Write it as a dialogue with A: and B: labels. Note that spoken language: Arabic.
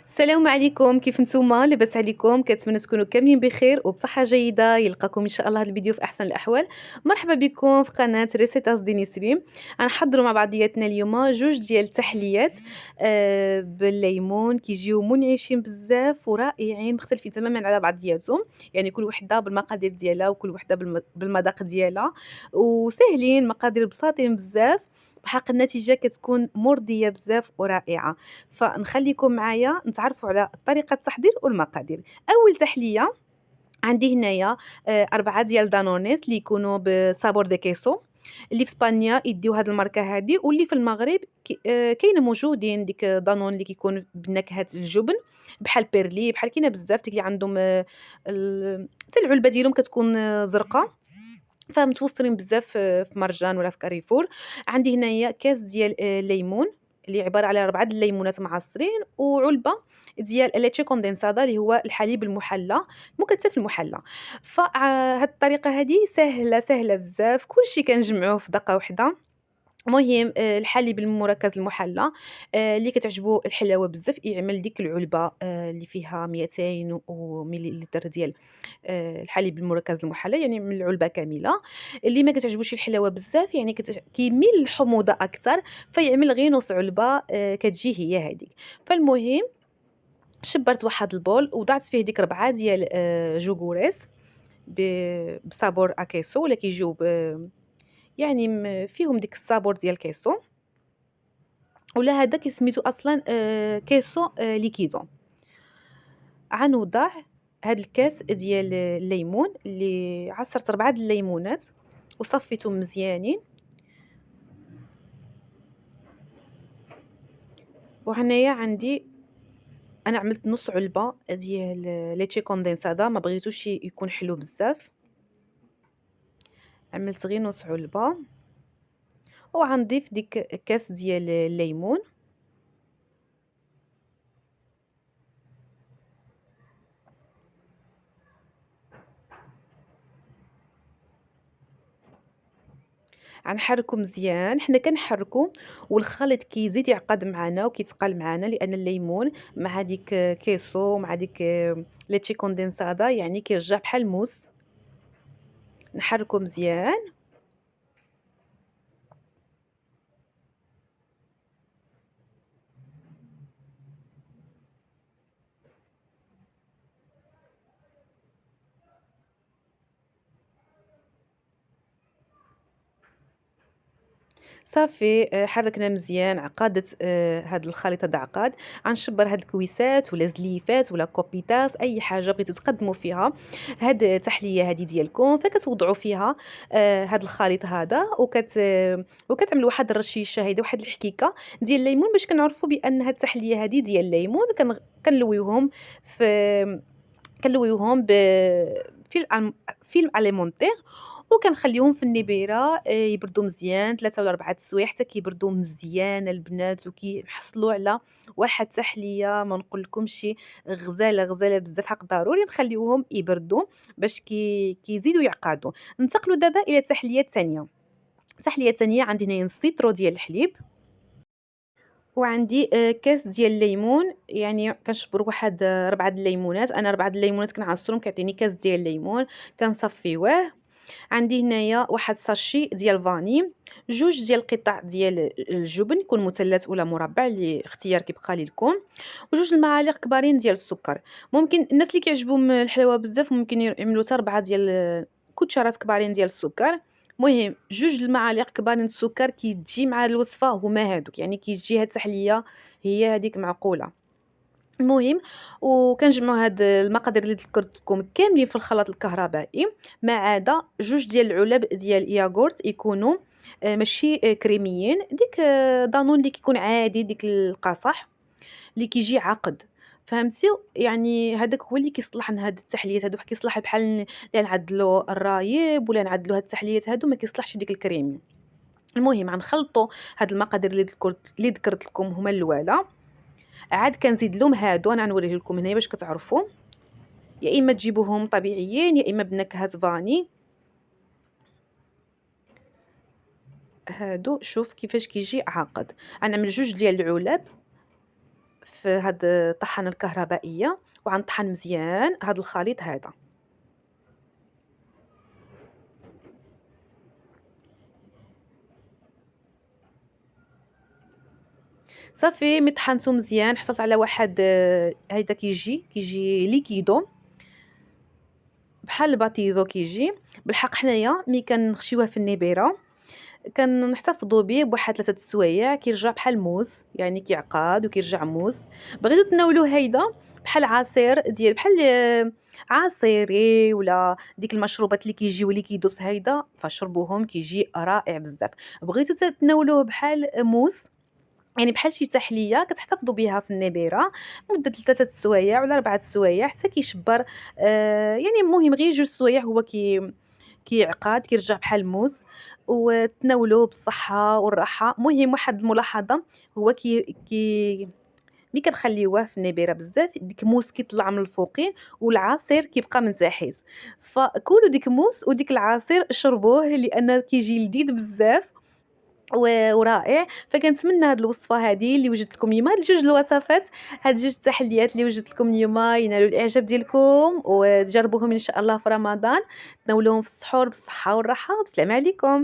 A: السلام عليكم، كيف نتوما؟ لاباس عليكم؟ كنتمنى تكونوا كاملين بخير وبصحة جيدة. يلقاكم إن شاء الله هذا الفيديو في أحسن الأحوال. مرحبا بكم في قناة ريسيتاس دي نسرين. غنحضروا مع بعضياتنا اليوم جوج ديال التحليات بالليمون كيجيو منعشين بزاف ورائعين، مختلفين تماما على بعضياتهم، يعني كل وحده بالمقادير ديالها وكل وحده بالمذاق ديالها، وساهلين، مقادير بساطين بزاف، بحق النتيجة كتكون مرضية بزاف ورائعة. فنخليكم معايا نتعرفوا على طريقة التحضير والمقادير. أول تحلية عندي هنايا 4 ديال دانونيس اللي يكونوا بصابور دي كيسو، اللي في إسبانيا يديو هاد الماركة هادي، واللي في المغرب كاينة موجودين ديك دانون اللي كيكون بنكهة الجبن، بحال بيرلي، بحال كاينة بزاف ديك اللي عندهم حتى العلبة ديالهم كتكون زرقا، فمتوفرين بزاف في مرجان ولا في كاريفور. عندي هنايا كاس ديال ليمون اللي عبارة على 4 د الليمونات معصرين، وعلبة ديال لاتشي كوندنسادا اللي هو الحليب المحلى، المكثف المحلى. هاد الطريقة هادي سهلة بزاف، كلشي كنجمعوه في دقة واحدة. المهم الحليب المركز المحلى اللي كتعجبو الحلاوة بزاف يعمل ديك العلبة اللي فيها 200 مليلتر ديال الحليب المركز المحلى، يعني من العلبة كاملة. اللي ما كتعجبوش الحلاوة بزاف يعني كيميل للحموضة أكثر، فيعمل غير نُص علبة كتجي هي هذيك. فالمهم شبّرت واحد البول وضعت فيه ديك 4 ديال جوغوريس بصابور أكيسو ولا كيجيو يعني فيهم ديك الصابور ديال كيسو، ولا هذاك سميتو أصلًا كيسو ليكيدو. غنوضع هاد الكاس ديال الليمون اللي عصرت 4 د الليمونات وصفيتهم مزيانين، وهنايا عندي أنا عملت نُص علبة ديال ليتشي كوندنسادا، ما بغيتوش يكون حلو بزاف، عملت غير نُص علبة، وغنضيف ديك كاس ديال الليمون. غنحركو مزيان، حنا كنحركو والخليط كيزيد يعقد معانا وكيتقال معانا، لأن الليمون مع ديك كيسو مع ديك ليتشي كوندنسادا يعني كيرجع بحال الموس. نحركو مزيان. صافي حركنا مزيان، عقدت هاد الخليط هذا عقاد. غنشبر هاد الكويسات ولا زليفات ولا كوبيتاس، اي حاجه بغيتو تقدموا فيها هاد التحليه هادي ديالكم، فكتوضعوا فيها هاد الخليط هذا وكتعملوا واحد الرشيشه هيدا، واحد الحكيكه ديال الليمون، باش كنعرفوا بان هاد التحليه هادي ديال الليمون. كنلويوهم في كنلويوهم فيلم أليمونتير، وكنخليوهم في النبيرة يبردوا مزيان 3 ولا 4 السوايع حتى كيبردوا مزيان البنات، وكيحصلوا على واحد التحلية ما نقولكمش غزالة بزاف. حق ضروري نخليوهم يبردوا باش كيزيدوا يعقدوا. ننتقلوا دابا إلى التحلية الثانية. التحلية الثانية عندي هنايا نص لتر ديال الحليب، وعندي كاس ديال الليمون، يعني كنشبر واحد 4 د الليمونات، أنا 4 د الليمونات كنعصرهم كيعطيني كاس ديال الليمون، كنصفيوه. عندي هنايا واحد ساشي ديال فاني، 2 ديال القطع ديال الجبن، يكون مثلث ولا مربع اللي اختيار كيبقى ليكم، و2 المعالق كبارين ديال السكر. ممكن الناس اللي كيعجبهم الحلاوة بزاف ممكن يعملوا حتى 4 ديال كوتشارات كبارين ديال السكر. المهم 2 المعالق كبارين السكر كيتجي مع الوصفة هما هادوك، يعني كيجي هاد التحلية هي هاديك معقولة. المهم وكنجمعوا هاد المقادير اللي ذكرت لكم كاملين في الخلاط الكهربائي، ما عدا 2 ديال العلب ديال ياغورت يكونوا ماشي كريميين، ديك دانون اللي كيكون عادي، ديك القصح اللي كيجي عقد، فهمتي؟ يعني هذاك هو اللي كيصلح لهاد التحليات هادو، كيصلح بحال اللي نعدلوا الرايب ولا نعدلوا هاد التحليات هادو، ما كيصلحش ديك الكريمي. المهم غنخلطوا هاد المقادير اللي ذكرت لكم هما الاولى، عاد كنزيد لهم هادو، انا غنوريه لكم هنايا باش كتعرفوا، يا اما تجيبوهم طبيعيين يا اما بنكهه فاني. هادو شوف كيفاش كيجي عاقد. غنعمل 2 ديال العلب في هاد الطحانة الكهربائية، وغنطحن مزيان هاد الخليط هذا. صافي ملي طحنتو مزيان حصلت على واحد هيدا كيجي ليكيدو بحال الباتيزو كيجي. بالحق حنايا ملي كنخشيوه في النبيرة كنحتفظوا به بواحد 3 السوايع كيرجع بحال موس، يعني كيعقد وكيرجع موس. بغيتو تناولوه هيدا بحال عصير ديال بحال عصيري ولا ديك المشروبات اللي كيجيو ليكيدوس هيدا، فشربوهم كيجي رائع بزاف. بغيتو تناولوه بحال موس، يعني بحال شي تحلية كتحتفظوا بها في النبيرة مدة 3 السوايع ولا 4 السوايع حتى كيشبّر. يعني المهم غير 2 السوايع هو كيعقد كيرجع بحال الموس، وتناولوه بالصحة والراحة. المهم واحد الملاحظة هو ملي كنخليوه في النبيرة بزاف ديك الموس كيطلع من الفوقين والعصير كيبقى من تحت، فكولوا ديك الموس وديك العصير شربوه لأن كيجي لذيذ بزاف ورائع. فكنتمنى هاد الوصفة هادي اللي وجدت لكم اليوم، هاد ال2 الوصفات، هاد 2 التحليات اللي وجدت لكم اليوم ينالوا الإعجاب ديالكم، وتجربوهم إن شاء الله في رمضان، تناولوهم في السحور بالصحة والراحة، وبالسلامة عليكم.